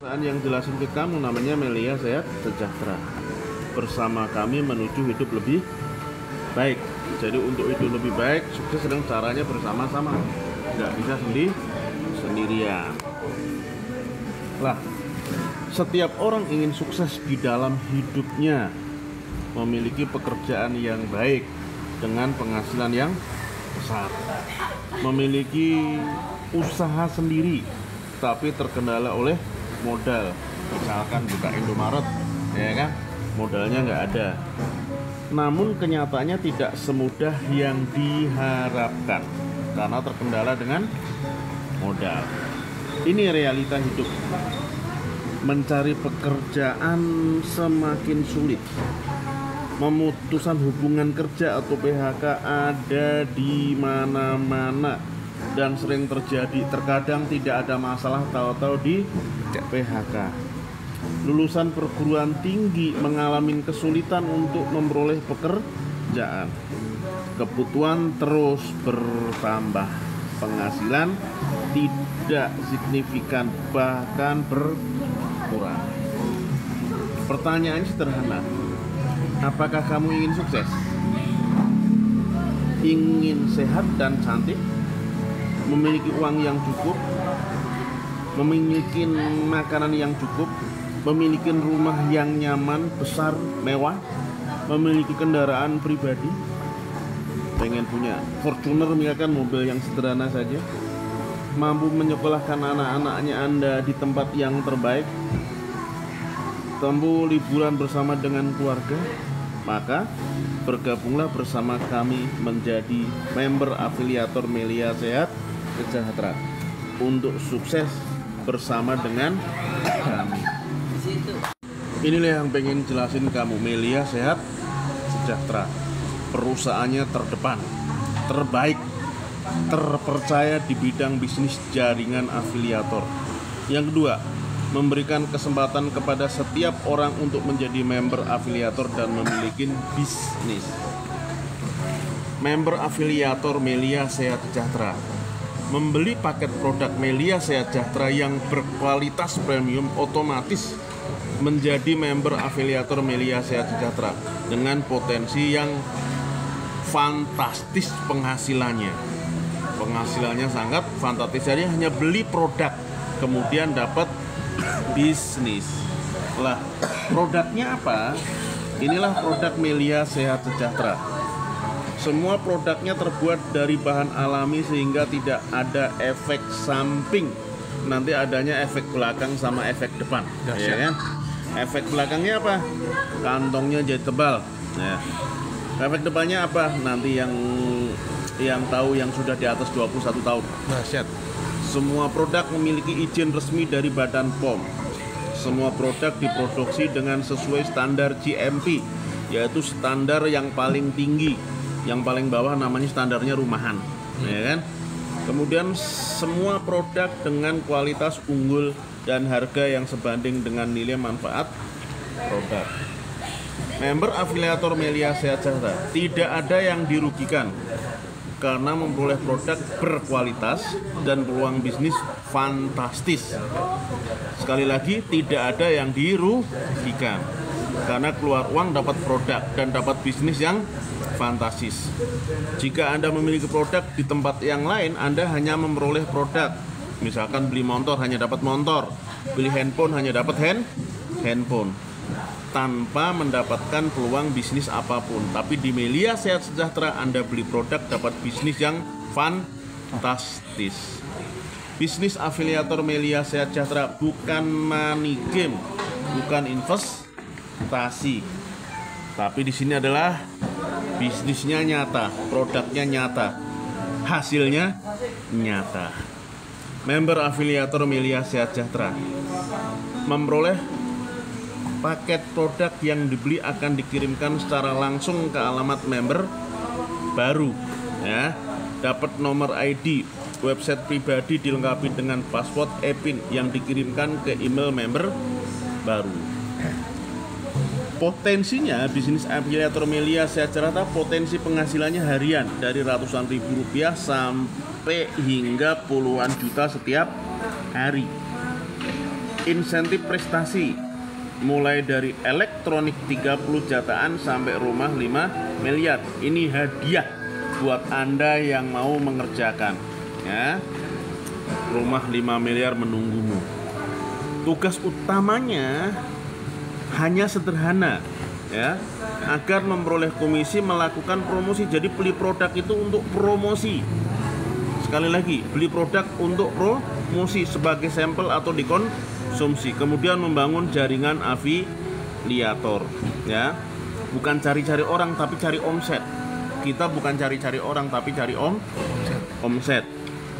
Yang jelasin ke kamu namanya Melia Sehat Sejahtera. Bersama kami menuju hidup lebih baik. Jadi untuk hidup lebih baik, sukses dengan caranya bersama-sama. Nggak bisa sendirian. Lah, setiap orang ingin sukses di dalam hidupnya, memiliki pekerjaan yang baik dengan penghasilan yang besar, memiliki usaha sendiri, tapi terkendala oleh modal. Misalkan buka Indomaret, ya kan, modalnya nggak ada. Namun kenyataannya tidak semudah yang diharapkan karena terkendala dengan modal. Ini realita hidup. Mencari pekerjaan semakin sulit. Memutuskan hubungan kerja atau PHK ada di mana-mana dan sering terjadi. Terkadang tidak ada masalah, tahu-tahu di PHK. Lulusan perguruan tinggi mengalami kesulitan untuk memperoleh pekerjaan. Kebutuhan terus bertambah, penghasilan tidak signifikan, bahkan berkurang. Pertanyaan sederhana, apakah kamu ingin sukses? Ingin sehat dan cantik? Memiliki uang yang cukup? Memiliki makanan yang cukup? Memiliki rumah yang nyaman, besar, mewah? Memiliki kendaraan pribadi? Pengen punya Fortuner, misalkan mobil yang sederhana saja? Mampu menyekolahkan anak-anaknya Anda di tempat yang terbaik? Mampu liburan bersama dengan keluarga? Maka bergabunglah bersama kami menjadi member afiliator Melia Sehat Sejahtera untuk sukses bersama dengan kami. Inilah yang pengen jelasin kamu, Melia Sehat Sejahtera. Perusahaannya terdepan, terbaik, terpercaya di bidang bisnis jaringan afiliator. Yang kedua, memberikan kesempatan kepada setiap orang untuk menjadi member afiliator dan memiliki bisnis. Member afiliator Melia Sehat Sejahtera. Membeli paket produk Melia Sehat Sejahtera yang berkualitas premium, otomatis menjadi member afiliator Melia Sehat Sejahtera dengan potensi yang fantastis penghasilannya. Penghasilannya sangat fantastis. Jadi hanya beli produk kemudian dapat bisnis. Lah, produknya apa? Inilah produk Melia Sehat Sejahtera. Semua produknya terbuat dari bahan alami sehingga tidak ada efek samping. Nanti adanya efek belakang sama efek depan, ya kan? Efek belakangnya apa? Kantongnya jadi tebal. Ya. Efek depannya apa? Nanti yang tahu yang sudah di atas 21 tahun. Dahsyat. Semua produk memiliki izin resmi dari Badan POM. Semua produk diproduksi dengan sesuai standar GMP, yaitu standar yang paling tinggi. Yang paling bawah namanya standarnya rumahan, ya kan? Kemudian semua produk dengan kualitas unggul dan harga yang sebanding dengan nilai manfaat produk. Member afiliator Melia Sehat Sejahtera tidak ada yang dirugikan karena memperoleh produk berkualitas dan peluang bisnis fantastis. Sekali lagi, tidak ada yang dirugikan karena keluar uang dapat produk dan dapat bisnis yang fantastis. Jika Anda memiliki produk di tempat yang lain, Anda hanya memperoleh produk. Misalkan beli motor hanya dapat motor, beli handphone hanya dapat handphone, tanpa mendapatkan peluang bisnis apapun. Tapi di Melia Sehat Sejahtera Anda beli produk dapat bisnis yang fantastis. Bisnis afiliator Melia Sehat Sejahtera bukan money game, bukan investasi. Tapi di sini adalah bisnisnya nyata, produknya nyata, hasilnya nyata. Member afiliator Melia Sehat Sejahtera memperoleh paket produk yang dibeli akan dikirimkan secara langsung ke alamat member baru, ya. Dapat nomor ID, website pribadi dilengkapi dengan password e-pin yang dikirimkan ke email member baru. Potensinya bisnis afiliator Melia Sehat Sejahtera, potensi penghasilannya harian dari ratusan ribu rupiah sampai hingga puluhan juta setiap hari. insentif prestasi mulai dari elektronik 30 jutaan sampai rumah 5 miliar. Ini hadiah buat Anda yang mau mengerjakan, ya. Rumah 5 miliar menunggumu. Tugas utamanya hanya sederhana, ya, agar memperoleh komisi melakukan promosi. Jadi beli produk itu untuk promosi. Sekali lagi, beli produk untuk promosi sebagai sampel atau dikonsumsi. Kemudian membangun jaringan afiliator, ya. Bukan cari-cari orang tapi cari omset. Kita bukan cari-cari orang tapi cari omset.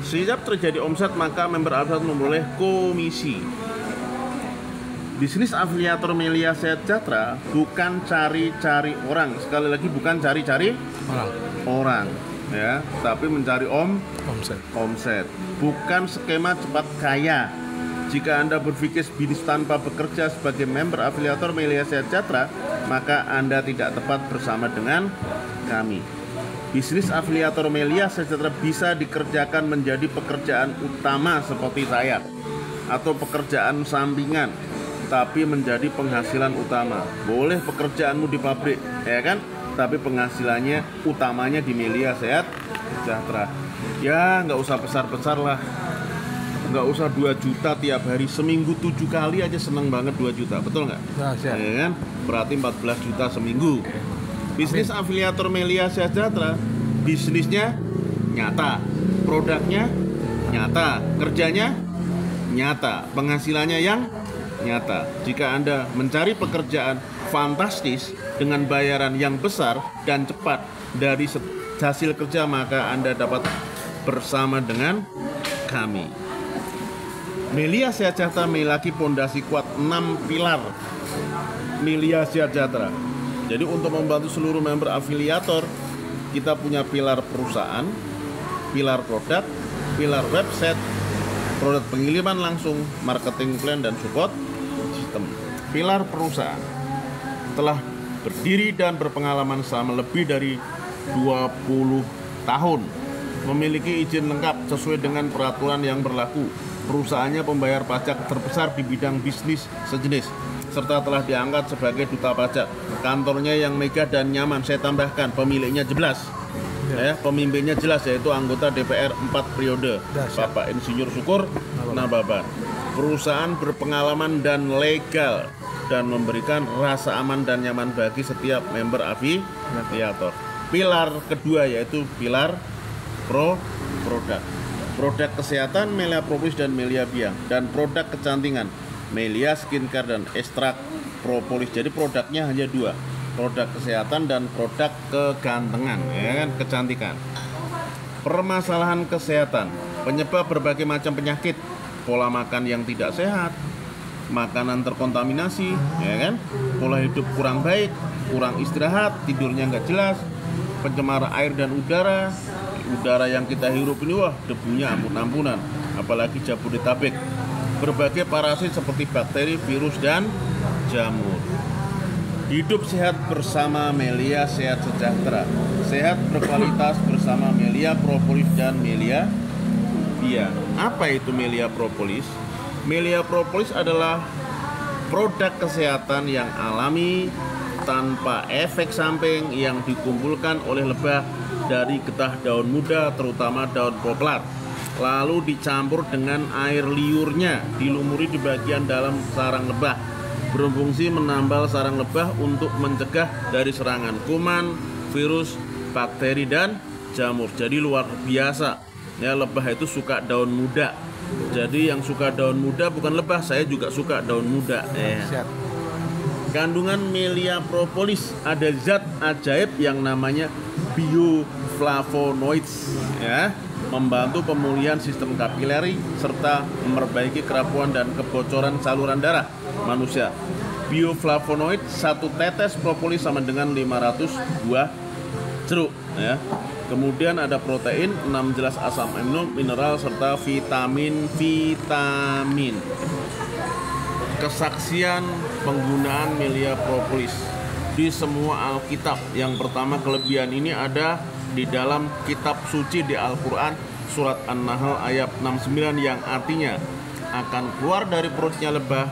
Setiap terjadi omset maka member afiliator memperoleh komisi. Bisnis afiliator Melia Sejahtera bukan cari-cari orang. Sekali lagi, bukan cari-cari orang, ya, tapi mencari omset. Bukan skema cepat kaya. Jika Anda berpikir bisnis tanpa bekerja sebagai member afiliator Melia Sejahtera, maka Anda tidak tepat bersama dengan kami. Bisnis afiliator Melia Sejahtera bisa dikerjakan menjadi pekerjaan utama seperti saya, atau pekerjaan sampingan tapi menjadi penghasilan utama. Boleh pekerjaanmu di pabrik, ya kan? Tapi penghasilannya utamanya di Melia Sejahtera. Ya, nggak usah besar-besar lah. Nggak usah 2 juta tiap hari. Seminggu 7 kali aja seneng banget 2 juta. Betul nggak? Ya kan? Berarti 14 juta seminggu. Bisnis afiliator Melia Sejahtera, bisnisnya nyata, produknya nyata, kerjanya nyata, penghasilannya yang nyata. Jika Anda mencari pekerjaan fantastis dengan bayaran yang besar dan cepat dari hasil kerja, maka Anda dapat bersama dengan kami. Melia Sejahtera memiliki fondasi kuat 6 pilar. Melia Sejahtera. Jadi untuk membantu seluruh member afiliator, kita punya pilar perusahaan, pilar produk, pilar website, produk pengiriman langsung, marketing plan, dan support sistem. Pilar perusahaan telah berdiri dan berpengalaman selama lebih dari 20 tahun. Memiliki izin lengkap sesuai dengan peraturan yang berlaku. Perusahaannya pembayar pajak terbesar di bidang bisnis sejenis, serta telah diangkat sebagai duta pajak. Kantornya yang megah dan nyaman. Saya tambahkan, pemiliknya jelas, ya, pemimpinnya jelas, yaitu anggota DPR 4 periode, Bapak Insinyur Syukur Nababan. Perusahaan berpengalaman dan legal dan memberikan rasa aman dan nyaman bagi setiap member afiliator. Pilar kedua yaitu pilar produk. Produk kesehatan Melia Propolis dan Melia Biang, dan produk kecantikan Melia Skincare dan Ekstrak Propolis. Jadi produknya hanya 2, produk kesehatan dan produk kegantengan, ya kan, kecantikan. Permasalahan kesehatan, penyebab berbagai macam penyakit, pola makan yang tidak sehat, makanan terkontaminasi, ya kan, pola hidup kurang baik, kurang istirahat, tidurnya nggak jelas, pencemar air dan udara yang kita hirup ini, wah, debunya ampun-ampunan, apalagi Jabodetabek. Berbagai parasit seperti bakteri, virus, dan jamur. Hidup sehat bersama Melia Sejahtera. Sehat berkualitas bersama Melia Propolis dan Melia Biang. Apa itu Melia Propolis? Melia Propolis adalah produk kesehatan yang alami tanpa efek samping yang dikumpulkan oleh lebah dari getah daun muda, terutama daun poplar, lalu dicampur dengan air liurnya, dilumuri di bagian dalam sarang lebah. Berfungsi menambal sarang lebah untuk mencegah dari serangan kuman, virus, bakteri, dan jamur. Jadi luar biasa, ya, lebah itu suka daun muda. Jadi yang suka daun muda bukan lebah, saya juga suka daun muda, ya. Kandungan Melia Propolis ada zat ajaib yang namanya bioflavonoids, ya, membantu pemulihan sistem kapilari serta memperbaiki kerapuan dan kebocoran saluran darah manusia. Bioflavonoid, 1 tetes propolis sama dengan 500 buah jeruk, ya. Kemudian ada protein, 6 jelas asam amino, mineral, serta vitamin. Kesaksian penggunaan Melia Propolis di semua Alkitab. Yang pertama, kelebihan ini ada di dalam kitab suci di Al-Quran, surat An-Nahl ayat 69, yang artinya akan keluar dari perutnya lebah